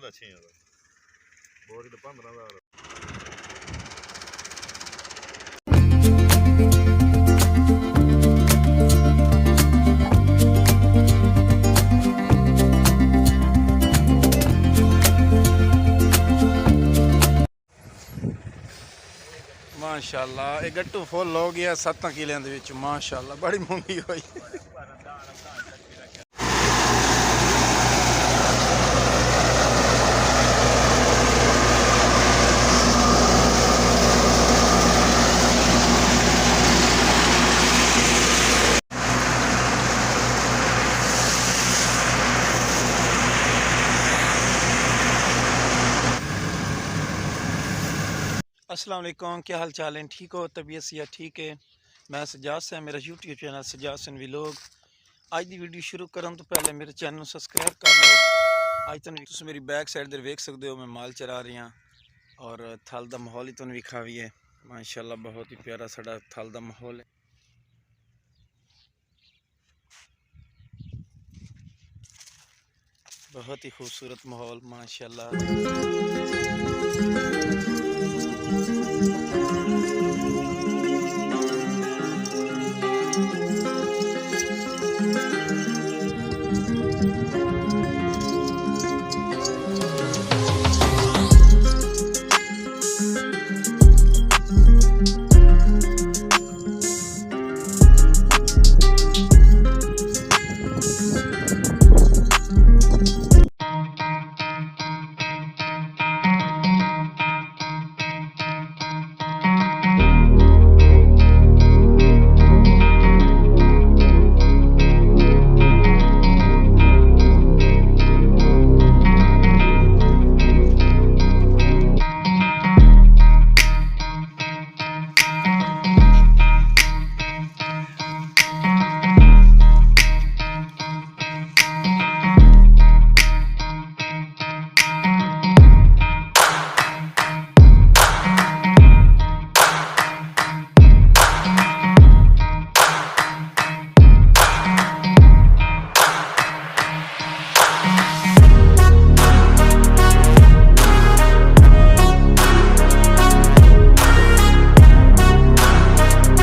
अच्छी है बोरी तो 15,000 माशाअल्लाह ये गट्टू फुल हो गया 7 किलियां दे विच माशाअल्लाह बड़ी मूंगी होई। अस्सलाम वालेकुम, क्या हाल चाल है? ठीक हो? तबीयत से ठीक है? मैं सजाद से, मेरा YouTube channel Sajjad Singh vlog. आज की वीडियो शुरू करन तो पहले मेरे चैनल सब्सक्राइब कर लो। आज तुम मेरी बैक साइड दे वेख सकते हो, मैं माल चरा रही हाँ और थल का माहौल ही तुम विखावी है। माशाल्लाह बहुत ही प्यारा साड़ा थल का माहौल है। बहुत ही खूबसूरत माहौल माशाल्लाह।